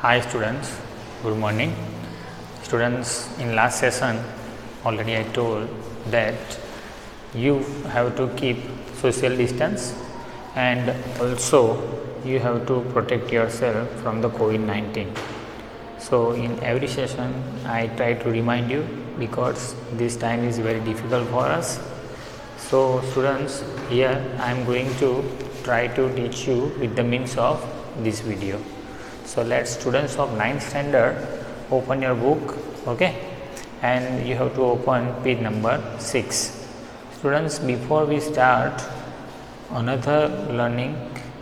Hi students, good morning. Students, in last session already I told that you have to keep social distance and also you have to protect yourself from the COVID-19. So in every session I try to remind you because this time is very difficult for us. So students, here I am going to try to teach you with the means of this video. So let students of 9th standard open your book, okay, and you have to open page number 6. Students, before we start another learning,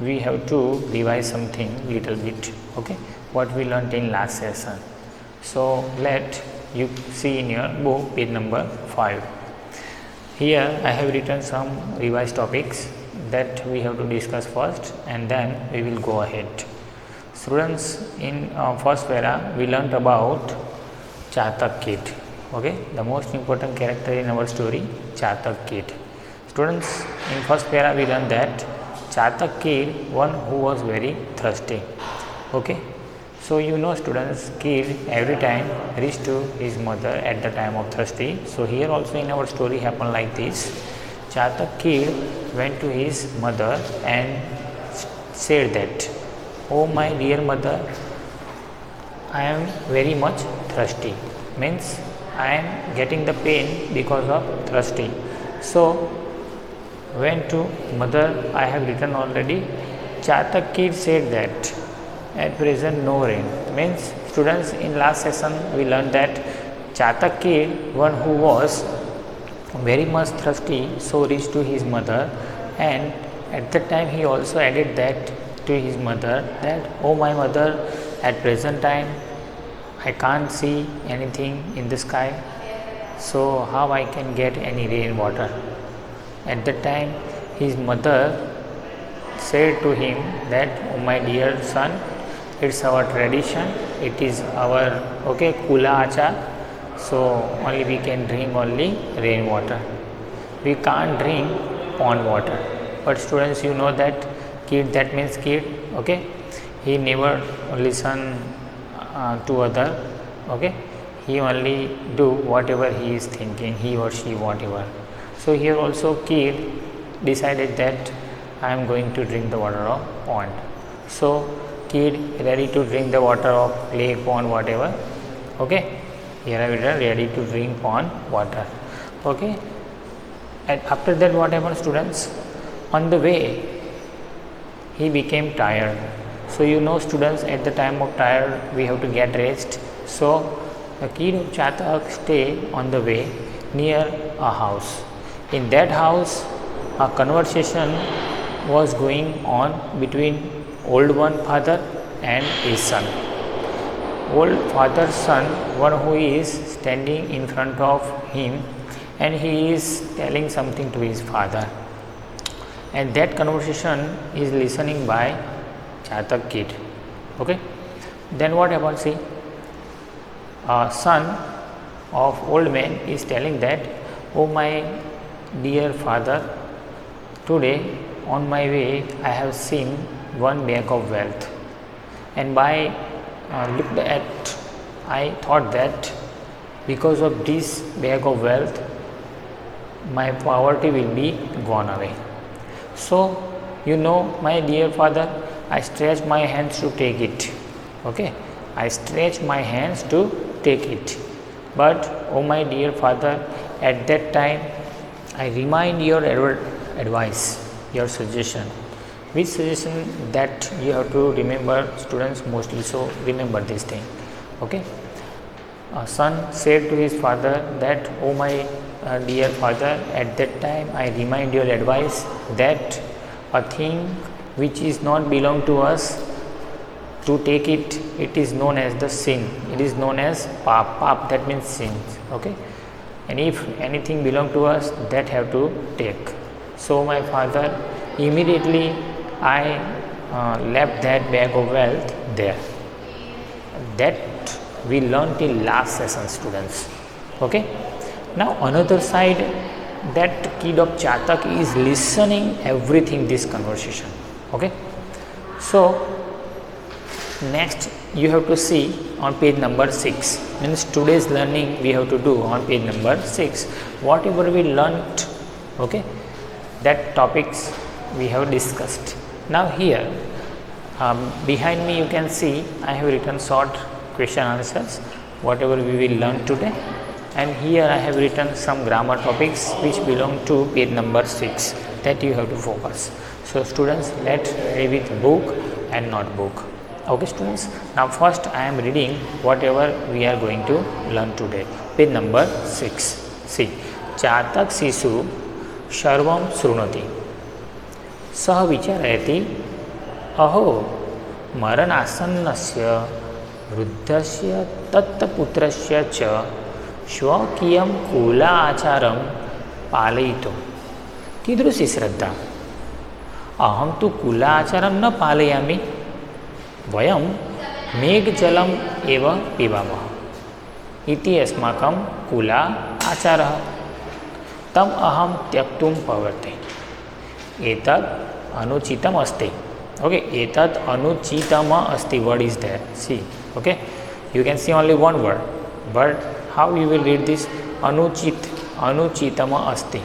we have to revise something little bit, okay, what we learned in last session. So let you see in your book page number 5. Here I have written some revised topics that we have to discuss first and then we will go ahead. Students, in first para we learnt about Chatak Kid, okay, the most important character in our story, Chatak Kid. Students, in first para we learned that Chatak Kid, one who was very thirsty, okay. So you know students, kid every time reached to his mother at the time of thirsty. So here also in our story happened like this. Chatak Kid went to his mother and said that, "Oh my dear mother, I am very much thirsty." Means I am getting the pain because of thirsty. So went to mother, I have written already. Chatak Kid said that at present no rain. Means students, in last session we learned that Chatak Kid, one who was very much thirsty, so reached to his mother, and at that time he also added that to his mother that, "Oh my mother, at present time I can't see anything in the sky, so how I can get any rainwater." At that time his mother said to him that, "Oh my dear son, it's our tradition, it is our kula acha, so only we can drink only rainwater, we can't drink pond water." But students, you know that kid, that means kid, okay, he never listen to other, okay, he only do whatever he is thinking, he or she whatever. So here also kid decided that I am going to drink the water of pond. So kid ready to drink the water of lake, pond, whatever, okay, here I will ready to drink pond water, okay. And after that what happened students, on the way he became tired. So you know students, at the time of tired we have to get rest. So the kid of Chatak stay on the way near a house. In that house a conversation was going on between old one father and his son. Old father's son, one who is standing in front of him and he is telling something to his father, and that conversation is listening by Chatak Kid, okay. Then what happens, see, a son of old man is telling that, "Oh my dear father, today on my way I have seen one bag of wealth, and by looked at, I thought that because of this bag of wealth my poverty will be gone away. So you know my dear father, I stretch my hands to take it, okay, I stretch my hands to take it, but oh my dear father, at that time I remind your advice, your suggestion." Which suggestion that you have to remember students mostly, so remember this thing, okay. A son said to his father that, "Oh my dear father, at that time I remind your advice that a thing which is not belong to us, to take it, it is known as the sin, it is known as pap. Pap, that means sins, okay, and if anything belong to us, that have to take." So my father, immediately I left that bag of wealth there. That we learnt in last session students, okay. Now another side, that kid of Chatak is listening everything, this conversation, okay. So Next, you have to see on page number 6. Means today's learning we have to do on page number 6. Whatever we learnt, okay, that topics we have discussed. Now here, behind me you can see I have written short question answers, whatever we will learn today. And here I have written some grammar topics which belong to page number 6 that you have to focus. So students, let's read with book and notebook. Okay students, now first I am reading whatever we are going to learn today. Page number 6. See, चातक शिशु सर्वं शृणोति, सः विचारयति, अहो मरणासन्नस्य वृद्धस्य दत्तपुत्रस्य च स्वकीयं कुलाचारं पालयितुं कीदृशी श्रद्धा? अहं तु कुलाचारं न पालयामि, वयं मेघजलम् एव पिबामः इति अस्माकं कुला आचारः, तम् अहं त्यक्तुं प्रवर्ते। एतत् अनुचितम् अस्ति। ओके, एतत् अनुचितम् अस्ति, word is there, see, okay, you can see only one word, but how you will read this? अनुचित, अनुचितम् अस्ति.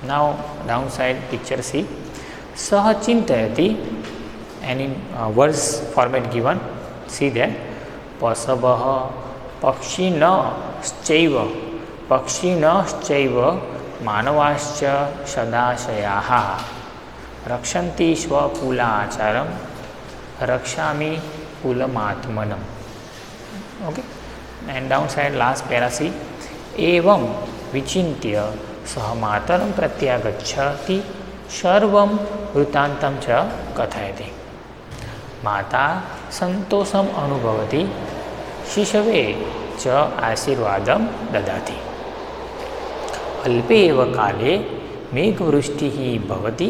Now downside picture see, सः चिन्तयति, and in verse format given, see that पशवः पक्षिणश्चैव मानवाश्च सदाशयाः रक्षन्ति स्वकुलाचारं रक्षामि कुलमात्मनम्. Okay, and downside last para see, एवं विचिन्त्य सः मातरं प्रत्यागच्छति, सर्वं वृत्तान्तं च कथयति. माता संतोषम् अनुभवति, शिशवे च आशीर्वादं ददाति. अल्पे एव काले मेघवृष्टिः भवति,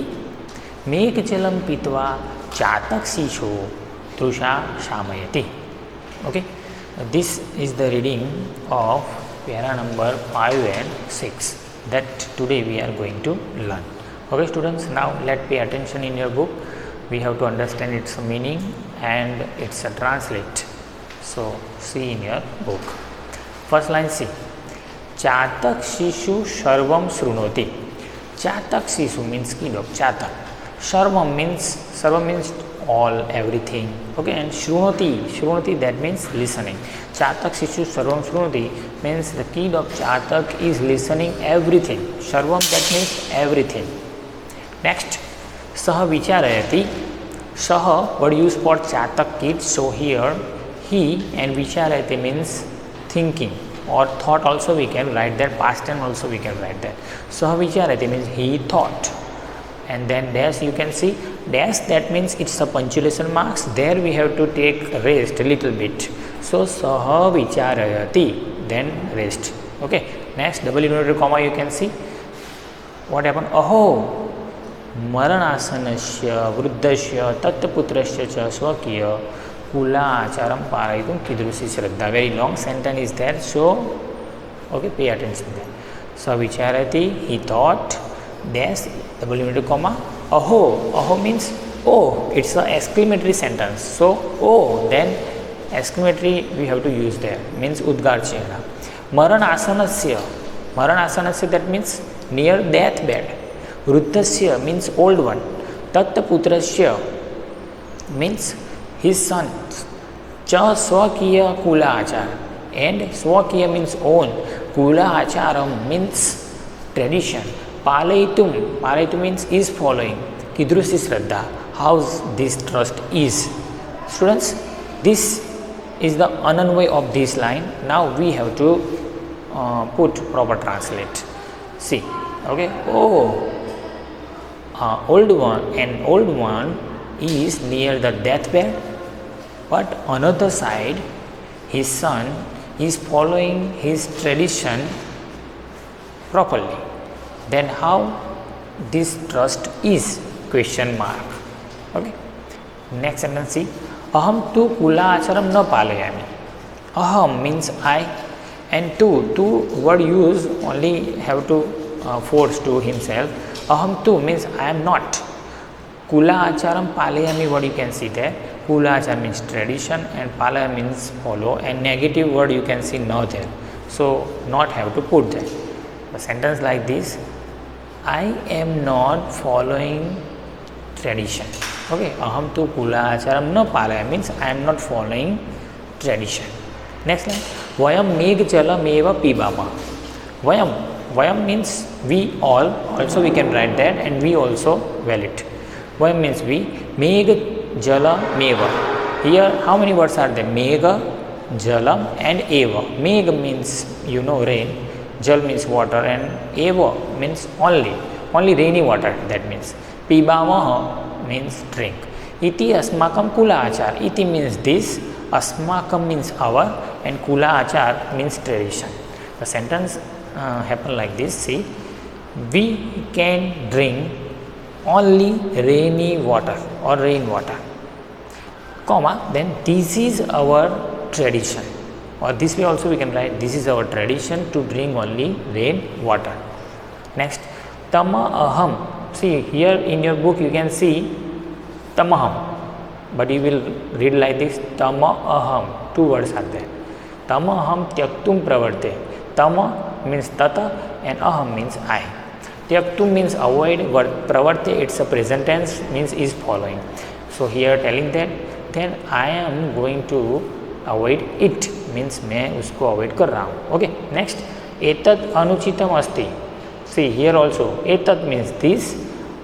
मेघजलं पीत्वा चातक शिशु तृषा शामयति. Okay, this is the reading of para number 5 and 6 that today we are going to learn. Okay students, now let pay attention in your book. We have to understand its meaning and its translate. So see in your book. First line see, चातक शिशु सर्वं शृणोति. चातक शिशु means kid of चातक. सर्वम means all, everything. Okay, and shrunoti that means listening. Chatak शिशु सर्वम शृणोति means the kid of चातक is listening everything. सर्वम that means everything. Next, सः विचारयति. सः word used for चातक kid, so here he and विचारयति means thinking or thought, also we can write that, past tense also we can write that. सः विचारयति means he thought, and then dash you can see, dash that means it's a punctuation marks, there we have to take rest a little bit. So सः विचारयति, then rest. Okay, next double inverted comma you can see what happened. अहो मरणासन्नस्य वृद्धस्य दत्तपुत्रस्य च स्वकीय कुलाचारं पालयितुं कीदृशी श्रद्धा. Very long sentence is there, so okay, pay attention there. सः विचारयति, he thought, dash double inverted comma, aho means oh, it's an exclamatory sentence, so oh, then exclamatory we have to use there, means udgar chehra. Maranasana that means near death bed. Vruddhasya means old one. Dattaputrasya means his son. Cha swakiya kula achar, and swakiya means own. Kula acharam means tradition. Palayitum means is following. Kidrusi Shraddha, how this trust is. Students, this is the ananvay of this line. Now we have to put proper translate. See, okay. Oh, old one is near the deathbed, but another side, his son is following his tradition properly. Then how this trust is? Question mark. Okay. Next sentence see. Aham tu kula acharam na palayami. Aham means I, and tu word use only have to force to himself. Aham tu means I am not. Kula acharam palayami, what you can see there. Kulachar means tradition and Palaya means follow, and negative word you can see no there. So not have to put there. A sentence like this, I am not following tradition. Okay, aham tu kulacharam na palaya means I am not following tradition. Next line, vayam meg jalam eva pibama. Vayam means we all, also we can write that, and we also valid. Vayam means we, meg jala meva. Here how many words are there? Mega, jalam and eva. Meg means rain, jal means water, and eva means only rainy water, that means. Pibama means drink. Iti asmakam kula achar. Iti means this, asmakam means our, and kula achar means tradition. The sentence happen like this. See, we can drink only rainy water or rainwater, comma, then this is our tradition, or this way also we can write, this is our tradition to drink only rain water. Next, tama aham. See, here in your book you can see tamaham, but you will read like this, tama aham. Two words are there. Tama aham tyaktum pravarte. Tama means tata and aham means I. Tyaktum means avoid, but pravarte it's a present tense, means is following. So here telling that then I am going to avoid it, means मैं उसको avoid कर रहा हूँ. Okay, next, एतत् अनुचितम अस्ति. See here also, एतत् means this,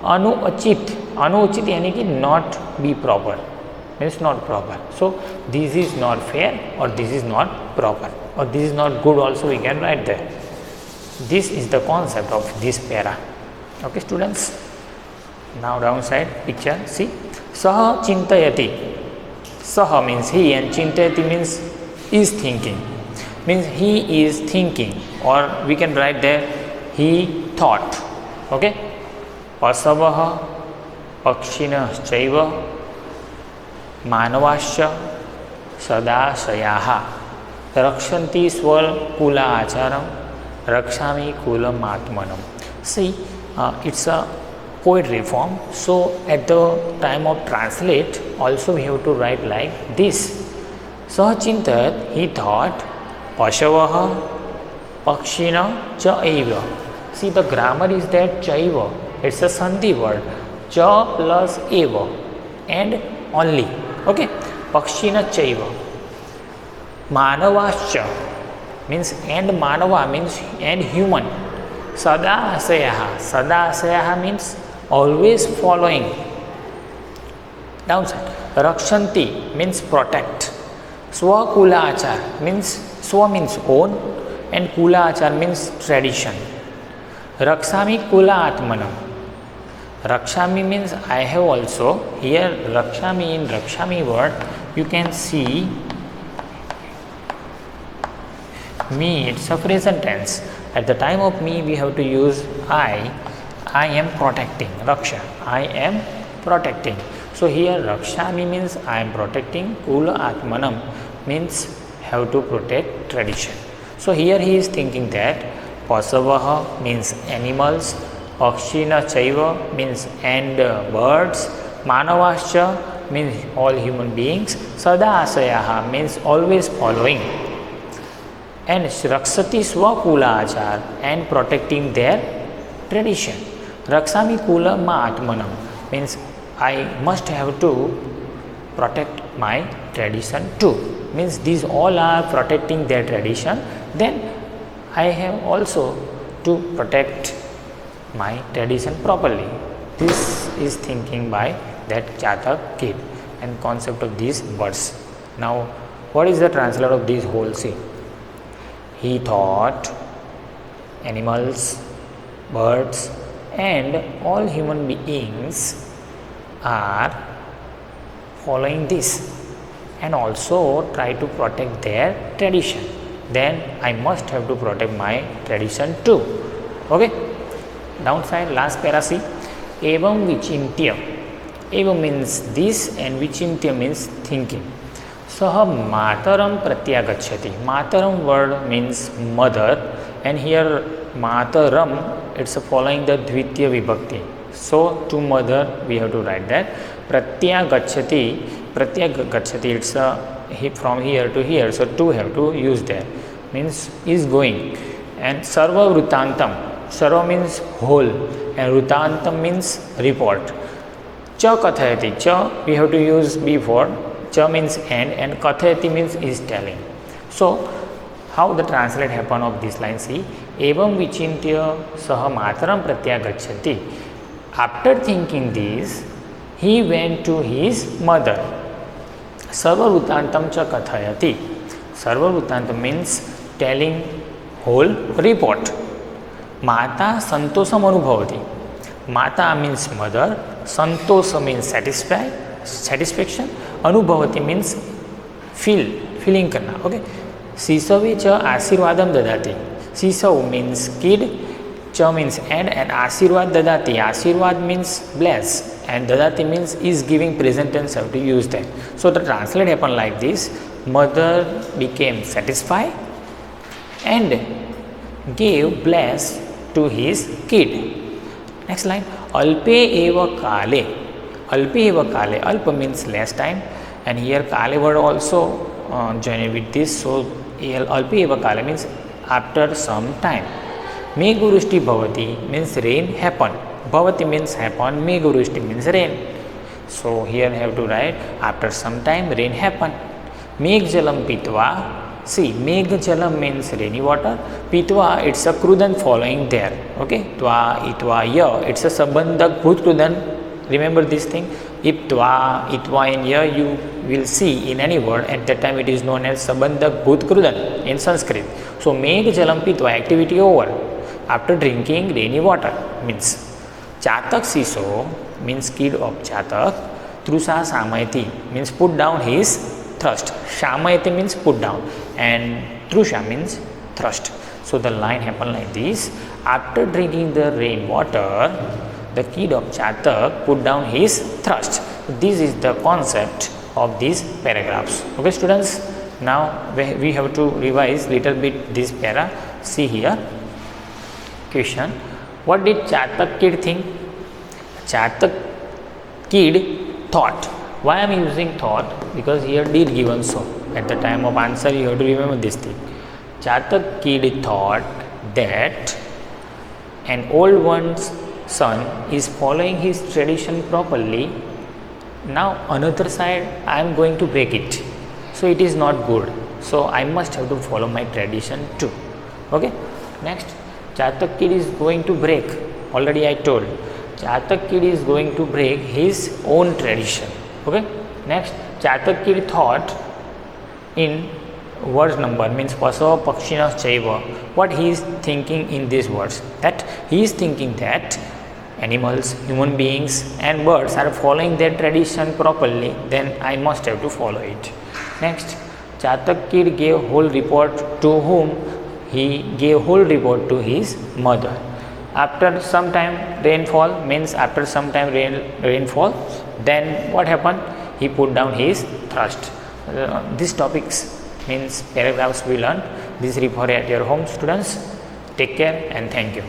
अनुचित यानी कि not be proper, means not proper. So this is not fair, or this is not proper, or this is not good also we can write there. This is the concept of this para. Okay students, now downside picture, see, saha chintayati. Saha means he, and chintayati means is thinking, means he is thinking, or we can write there he thought. Okay, pasavaha pakshinah chaiva manavasya sadasayaha rakshanti swal kula acharam rakshami kulam atmanam. See, it's a poetry form, so at the time of translate also we have to write like this. Sah chintat, he thought, pashavaha pakshina cha eva. See, the grammar is that chaiva, it's a sandhi word, cha plus eva, and only. Okay, pakshina chaiva. Manavascha means, and manava means and human. Sada asayaha means always following. Downside, rakshanti means protect. Swa kula achar means, swa means own, and kula achar means tradition. Rakshami kula atmanam. Rakshami means I have also. Here rakshami, in rakshami word you can see me, it's a present tense. At the time of me we have to use I am protecting, raksha, I am protecting. So here rakshami means I am protecting, kula atmanam means have to protect tradition. So here he is thinking that pasavaha means animals, pakshina chaiva means and birds, manavascha means all human beings, sada asayaha means always following, and rakshati swa kula achar and protecting their tradition. Rakshami kula ma atmanam means I must have to protect my tradition too, means these all are protecting their tradition, then I have also to protect my tradition properly. This is thinking by that Chatak kid and concept of these words. Now what is the translation of this whole scene? He thought animals, birds and all human beings are following this and also try to protect their tradition. Then I must have to protect my tradition too. Okay. Downside, last para see. Evam vichintya. Evam means this and vichintya means thinking. Saha mataram pratyagachyati. Mataram word means mother, and here mataram it's following the dvitiya vibhakti. So to mother we have to write that. Pratyagachyati pratyaya gachati, it's from here to here, so to have to use there, means is going. And sarva vrutantam, sarva means whole and vrutantam means report. Cha kathayati, cha we have to use before, cha means and kathayati means is telling. So how the translate happen of this line, see, evam vichintya sah matram pratyaya gachati. After thinking this, he went to his mother. Sarva vrutantam cha kathayati. Sarva vrutantam means telling whole report. Mata santosam anubhavati. Mata means mother, santosa means satisfaction, anubhavati means feeling karna. Okay. Sisave cha asirvadam dadati. Sisav means kid, cha means and asirvad dadati. Asirvad means bless and dadati means is giving, present tense have to use that. So the translate happen like this: mother became satisfied and gave bless to his kid. Next line, alpe eva kale. Alpe eva kale. Alpa means less time, and here kale word also joined with this. So alpe eva kale means after some time. Meghurushti bhavati means rain happen. Bhavati means happen. Meghurushti means rain. So here I have to write after some time rain happen. Megjalam pitva. See, Megjalam means rainy water. Pitva, it's a krudan following there. Okay, tva, itva, ya, it's a sabandhak bhut krudan. Remember this thing. If tva, itva and ya you will see in any word, at that time it is known as sabandhak bhut krudan in Sanskrit. So Megjalam pitva, activity over. After drinking rainy water means Chatak siso means kid of Chatak. Trusa samayati means put down his thrust. Shamayati means put down and Trusha means thrust. So the line happened like this: after drinking the rain water, the kid of Chatak put down his thrust. This is the concept of these paragraphs. Okay students, now we have to revise little bit this para. See here, question: what did Chatak kid think? Chatak kid thought. Why I am using thought? Because here did given so. At the time of answer you have to remember this thing. Chatak kid thought that an old one's son is following his tradition properly. Now another side I am going to break it. So it is not good. So I must have to follow my tradition too. Okay. Next, Chatak kid is going to break. Already I told. Chatak kid is going to break his own tradition. Okay. Next, Chatak kid thought in words number means pasava pakshinas chaiva. What he is thinking in these words? That he is thinking that animals, human beings and birds are following their tradition properly, then I must have to follow it. Next, Chatak kid gave whole report to whom? He gave whole report to his mother. After some time rainfall means after some time rainfall, then what happened? He put down his thrust. These topics means paragraphs we learned. This refer at your home students. Take care and thank you.